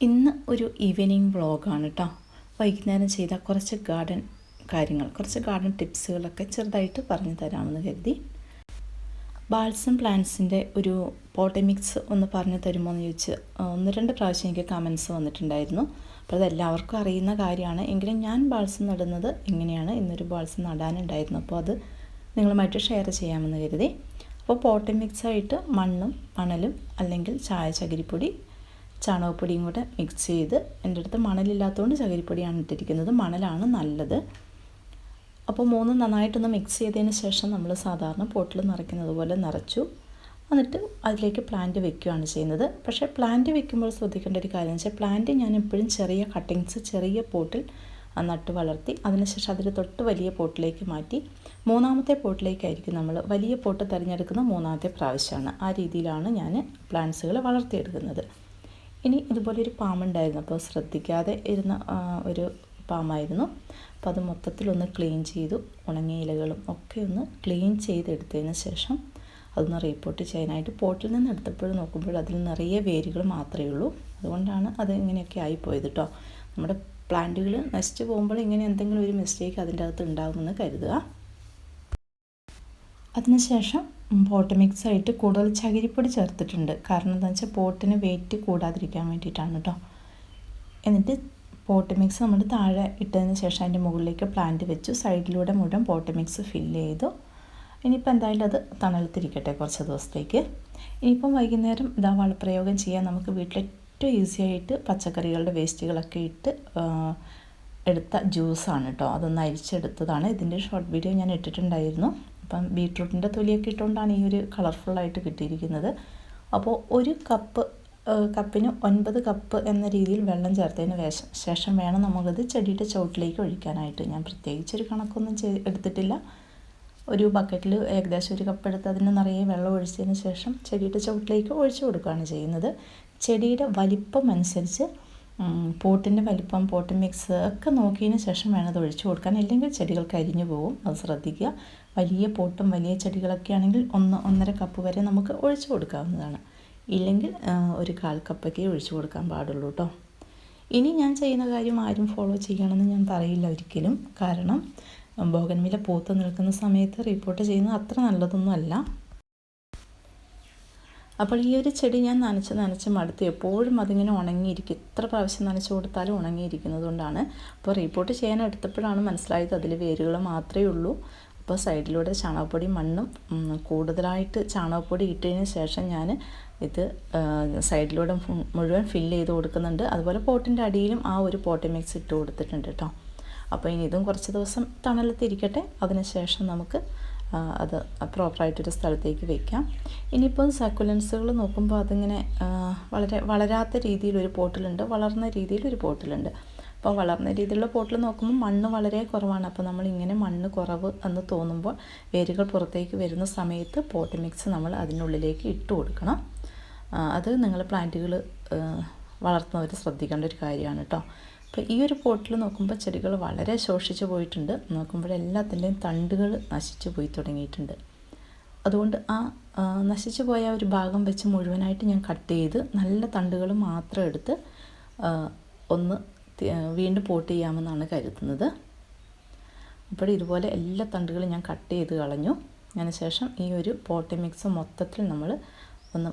ഇന്ന് ഒരു ഈവനിങ് വ്ളോഗാണ് കേട്ടോ. വൈകുന്നേരം ചെയ്ത കുറച്ച് ഗാർഡൻ ടിപ്സുകളൊക്കെ ചെറുതായിട്ട് പറഞ്ഞു തരാമെന്ന് കരുതി. ബാൾസം പ്ലാന്റ്സിൻ്റെ ഒരു പോട്ടി മിക്സ് ഒന്ന് പറഞ്ഞു തരുമോ എന്ന് ചോദിച്ച് 1-2 പ്രാവശ്യം എനിക്ക് കമൻസ് വന്നിട്ടുണ്ടായിരുന്നു. അപ്പോൾ അതെല്ലാവർക്കും അറിയുന്ന കാര്യമാണ്. എങ്കിലും ഞാൻ ബാൾസം നടുന്നത് എങ്ങനെയാണ്, ഇന്നൊരു ബാൾസം നടാനുണ്ടായിരുന്നു, അപ്പോൾ അത് നിങ്ങളുമായിട്ട് ഷെയർ ചെയ്യാമെന്ന് കരുതി. അപ്പോൾ പോട്ടി മിക്സായിട്ട് മണലും അല്ലെങ്കിൽ ചകിരിപ്പൊടി, ചാണകപ്പൊടിയും കൂടെ മിക്സ് ചെയ്ത്, എൻ്റെ അടുത്ത് മണലില്ലാത്തതുകൊണ്ട് ചകിരിപ്പൊടിയാണ് ഇട്ടിരിക്കുന്നത്, മണലാണ് നല്ലത്. അപ്പോൾ മൂന്നും നന്നായിട്ടൊന്ന് മിക്സ് ചെയ്തതിന് ശേഷം നമ്മൾ സാധാരണ പോട്ടിൽ നിറയ്ക്കുന്നത് പോലെ നിറച്ചു. എന്നിട്ട് അതിലേക്ക് പ്ലാന്റ് വെക്കുകയാണ് ചെയ്യുന്നത്. പക്ഷേ പ്ലാന്റ് വെക്കുമ്പോൾ ശ്രദ്ധിക്കേണ്ട ഒരു കാര്യം എന്ന് വെച്ചാൽ, പ്ലാന്റ് ഞാൻ എപ്പോഴും ചെറിയ കട്ടിങ്സ് ചെറിയ പോട്ടിൽ നട്ട് വളർത്തി അതിനുശേഷം അതിൽ തൊട്ട് വലിയ പോട്ടിലേക്ക് മാറ്റി 3ാമത്തെ പോട്ടിലേക്കായിരിക്കും നമ്മൾ വലിയ പോട്ട് തിരഞ്ഞെടുക്കുന്ന 3ാമത്തെ പ്രാവശ്യമാണ്. ആ രീതിയിലാണ് ഞാൻ പ്ലാന്റ്സുകൾ വളർത്തിയെടുക്കുന്നത്. ഇനി ഇതുപോലൊരു പാമ്പുണ്ടായിരുന്നു, അപ്പോൾ ശ്രദ്ധിക്കാതെ ഇരുന്ന ഒരു പാമ്പായിരുന്നു. അപ്പോൾ അത് മൊത്തത്തിലൊന്ന് ക്ലീൻ ചെയ്തു. ഉണങ്ങിയ ഇലകളും ഒക്കെ ഒന്ന് ക്ലീൻ ചെയ്തെടുത്തതിന് ശേഷം അതൊന്ന് റീപോർട്ട് ചെയ്യാനായിട്ട് പോട്ടിൽ നിന്ന് എടുത്തപ്പോൾ നോക്കുമ്പോൾ അതിൽ നിറയെ വേരുകൾ മാത്രമേ ഉള്ളൂ. അതുകൊണ്ടാണ് അത് ഇങ്ങനെയൊക്കെ ആയിപ്പോയത് കേട്ടോ. നമ്മുടെ പ്ലാന്റുകൾ നശിച്ചു പോകുമ്പോൾ ഇങ്ങനെ എന്തെങ്കിലും ഒരു മിസ്റ്റേക്ക് അതിൻ്റെ അകത്ത് ഉണ്ടാകുമെന്ന് കരുതുക. അതിനുശേഷം പോട്ട് മിക്സായിട്ട് കൂടുതൽ ചകിരിപ്പൊടി ചേർത്തിട്ടുണ്ട്. കാരണം എന്താണെന്ന് വെച്ചാൽ പോട്ടിന് വെയിറ്റ് കൂടാതിരിക്കാൻ വേണ്ടിയിട്ടാണ് കേട്ടോ. എന്നിട്ട് പോട്ട് മിക്സ് നമ്മൾ താഴെ ഇട്ടതിന് ശേഷം അതിൻ്റെ മുകളിലേക്ക് പ്ലാന്റ് വെച്ചു. സൈഡിലൂടെ മുഴുവൻ പോട്ട് മിക്സ് ഫില്ല് ചെയ്തു. ഇനിയിപ്പോൾ എന്തായാലും അത് തണലത്തിരിക്കട്ടെ കുറച്ച് ദിവസത്തേക്ക്. ഇനിയിപ്പം വൈകുന്നേരം വളപ്രയോഗം ചെയ്യാൻ നമുക്ക് വീട്ടിൽ ഏറ്റവും ഈസി ആയിട്ട് പച്ചക്കറികളുടെ വേസ്റ്റുകളൊക്കെ ഇട്ട് എടുത്ത ജ്യൂസാണ് കേട്ടോ. അതൊന്ന് അരിച്ചെടുത്തതാണ്. ഇതിൻ്റെ ഷോർട്ട് വീഡിയോ ഞാൻ ഇട്ടിട്ടുണ്ടായിരുന്നു. അപ്പം ബീട്രൂട്ടിൻ്റെ തൊലിയൊക്കെ ഇട്ടുകൊണ്ടാണ് ഈ ഒരു കളർഫുള്ളായിട്ട് കിട്ടിയിരിക്കുന്നത്. അപ്പോൾ ഒരു കപ്പിന് 9 കപ്പ് എന്ന രീതിയിൽ വെള്ളം ചേർത്തതിന് ശേഷം വേണം നമുക്കത് ചെടിയുടെ ചുവട്ടിലേക്ക് ഒഴിക്കാനായിട്ട്. ഞാൻ പ്രത്യേകിച്ചൊരു കണക്കൊന്നും എടുത്തിട്ടില്ല. ഒരു ബക്കറ്റിൽ ഏകദേശം 1 കപ്പ് എടുത്ത് അതിന് നിറയെ വെള്ളം ഒഴിച്ചതിന് ശേഷം ചെടിയുടെ ചുവട്ടിലേക്ക് ഒഴിച്ചു കൊടുക്കുകയാണ് ചെയ്യുന്നത്. ചെടിയുടെ വലിപ്പം അനുസരിച്ച് പോട്ടിൻ്റെ വലിപ്പം, പോട്ട് മിക്സ് ഒക്കെ നോക്കിയതിന് ശേഷം വേണം അത് ഒഴിച്ചു കൊടുക്കാൻ. ഇല്ലെങ്കിൽ ചെടികൾ കരിഞ്ഞു പോകും, അത് ശ്രദ്ധിക്കുക. വലിയ പോട്ടും വലിയ ചെടികളൊക്കെ ആണെങ്കിൽ 1-1.5 കപ്പ് വരെ നമുക്ക് ഒഴിച്ചു കൊടുക്കാവുന്നതാണ്. ഇല്ലെങ്കിൽ 1/4 കപ്പൊക്കെ ഒഴിച്ചു കൊടുക്കാൻ പാടുള്ളൂ കേട്ടോ. ഇനി ഞാൻ ചെയ്യുന്ന കാര്യം ആരും ഫോളോ ചെയ്യണമെന്ന് ഞാൻ പറയില്ല ഒരിക്കലും. കാരണം ബോഗൺവില്ല പൂത്ത് നിൽക്കുന്ന സമയത്ത് റിപ്പോർട്ട് ചെയ്യുന്നത് അത്ര നല്ലതൊന്നും അല്ല. അപ്പോൾ ഈ ഒരു ചെടി ഞാൻ നനച്ച് മടുത്ത് എപ്പോഴും അതിങ്ങനെ ഉണങ്ങിയിരിക്കും. എത്ര പ്രാവശ്യം നനച്ച് കൊടുത്താലും ഉണങ്ങിയിരിക്കുന്നത് കൊണ്ടാണ്. അപ്പോൾ റിപ്പോർട്ട് ചെയ്യാൻ എടുത്തപ്പോഴാണ് മനസ്സിലായത് അതിൽ വേരുകൾ മാത്രമേ ഉള്ളൂ. അപ്പോൾ സൈഡിലൂടെ ചാണകപ്പൊടി മണ്ണും കൂടുതലായിട്ട് ചാണകപ്പൊടി ഇട്ടതിന് ശേഷം ഞാൻ ഇത് സൈഡിലൂടെ മുഴുവൻ ഫില്ല് ചെയ്ത് കൊടുക്കുന്നുണ്ട്. അതുപോലെ പോട്ടിൻ്റെ അടിയിലും ആ ഒരു പോട്ടി മിക്സ് ഇട്ട് കൊടുത്തിട്ടുണ്ട് കേട്ടോ. അപ്പോൾ ഇനി ഇതും കുറച്ച് ദിവസം തണലത്തിരിക്കട്ടെ. അതിനുശേഷം നമുക്ക് അത് പ്രോപ്പറായിട്ടൊരു സ്ഥലത്തേക്ക് വയ്ക്കാം. ഇനിയിപ്പം സക്കുലൻസുകൾ നോക്കുമ്പോൾ അതിങ്ങനെ വളരാത്ത രീതിയിലൊരു പോട്ടിലുണ്ട്, വളർന്ന രീതിയിലൊരു പോട്ടിലുണ്ട്. അപ്പോൾ വളർന്ന രീതിയിലുള്ള പോട്ടിൽ നോക്കുമ്പോൾ മണ്ണ് വളരെ കുറവാണ്. അപ്പോൾ നമ്മളിങ്ങനെ മണ്ണ് കുറവ് എന്ന് തോന്നുമ്പോൾ വേരുകൾ പുറത്തേക്ക് വരുന്ന സമയത്ത് പോട്ട് മിക്സ് നമ്മൾ അതിനുള്ളിലേക്ക് ഇട്ട് കൊടുക്കണം. അത് നിങ്ങൾ പ്ലാന്റുകൾ വളർത്തുന്നവർ ശ്രദ്ധിക്കേണ്ട ഒരു കാര്യമാണ് കേട്ടോ. അപ്പോൾ ഈ ഒരു പോട്ടിൽ നോക്കുമ്പോൾ ചെടികൾ വളരെ ശോഷിച്ച് പോയിട്ടുണ്ട്. നോക്കുമ്പോഴെല്ലാത്തിൻ്റെയും തണ്ടുകൾ നശിച്ചു പോയി തുടങ്ങിയിട്ടുണ്ട്. അതുകൊണ്ട് ആ നശിച്ചു പോയ ഒരു ഭാഗം വെച്ച് മുഴുവനായിട്ട് ഞാൻ കട്ട് ചെയ്ത് നല്ല തണ്ടുകൾ മാത്രം എടുത്ത് ഒന്ന് വീണ്ടും പോട്ട് ചെയ്യാമെന്നാണ് കരുതുന്നത്. അപ്പോൾ ഇതുപോലെ എല്ലാ തണ്ടുകളും ഞാൻ കട്ട് ചെയ്ത് കളഞ്ഞു. അതിനുശേഷം ഈ ഒരു പോട്ടി മിക്സ് മൊത്തത്തിൽ നമ്മൾ ഒന്ന്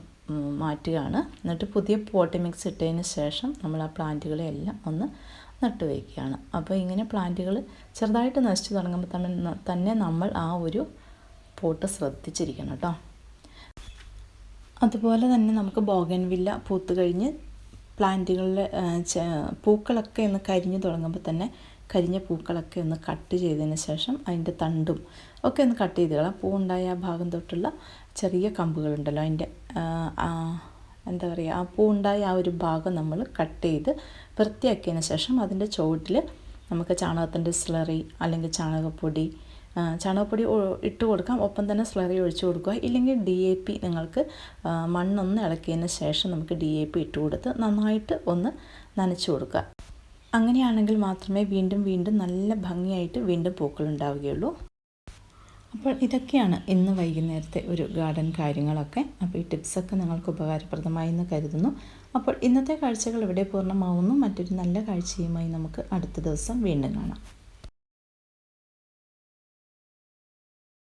മാറ്റുകയാണ്. എന്നിട്ട് പുതിയ പോട്ടി മിക്സ് ഇട്ടതിന് ശേഷം നമ്മൾ ആ പ്ലാന്റുകളെല്ലാം ഒന്ന് നട്ടു വയ്ക്കുകയാണ്. അപ്പോൾ ഇങ്ങനെ പ്ലാന്റുകൾ ചെറുതായിട്ട് നശിച്ചു തുടങ്ങുമ്പോൾ തന്നെ നമ്മൾ ആ ഒരു പോട്ട് ശ്രദ്ധിച്ചിരിക്കണം കേട്ടോ. അതുപോലെ തന്നെ നമുക്ക് ബോഗൺവില്ല പൂത്ത് കഴിഞ്ഞ് പ്ലാന്റുകളിലെ പൂക്കളൊക്കെ ഒന്ന് കരിഞ്ഞു തുടങ്ങുമ്പോൾ തന്നെ കരിഞ്ഞ പൂക്കളൊക്കെ ഒന്ന് കട്ട് ചെയ്തതിന് ശേഷം അതിൻ്റെ തണ്ടും ഒക്കെ ഒന്ന് കട്ട് ചെയ്ത് കളയാം. പൂവുണ്ടായ ആ ഭാഗം തൊട്ടുള്ള ചെറിയ കമ്പുകളുണ്ടല്ലോ, അതിൻ്റെ എന്താ പറയുക, ആ പൂവുണ്ടായ ആ ഒരു ഭാഗം നമ്മൾ കട്ട് ചെയ്ത് വൃത്തിയാക്കിയതിന് ശേഷം അതിൻ്റെ ചുവട്ടിൽ നമുക്ക് ചാണകത്തിൻ്റെ സ്ലറി അല്ലെങ്കിൽ ചാണകപ്പൊടി ഇട്ട് കൊടുക്കാം. ഒപ്പം തന്നെ സ്ലറി ഒഴിച്ചു കൊടുക്കുക. ഇല്ലെങ്കിൽ DAP നിങ്ങൾക്ക് മണ്ണൊന്ന് ഇളക്കിയതിന് ശേഷം നമുക്ക് DAP ഇട്ട് കൊടുത്ത് നന്നായിട്ട് ഒന്ന് നനച്ചു കൊടുക്കുക. അങ്ങനെയാണെങ്കിൽ മാത്രമേ വീണ്ടും നല്ല ഭംഗിയായിട്ട് വീണ്ടും പൂക്കൾ ഉണ്ടാവുകയുള്ളൂ. അപ്പോൾ ഇതൊക്കെയാണ് ഇന്ന് വൈകുന്നേരത്തെ ഒരു ഗാർഡൻ കാര്യങ്ങളൊക്കെ. അപ്പോൾ ഈ ടിപ്സൊക്കെ നിങ്ങൾക്ക് ഉപകാരപ്രദമായി എന്ന് കരുതുന്നു. അപ്പോൾ ഇന്നത്തെ കാഴ്ചകൾ ഇവിടെ പൂർണ്ണമാവുന്നു. മറ്റൊരു നല്ല കാഴ്ചയുമായി നമുക്ക് അടുത്ത ദിവസം വീണ്ടും കാണാം.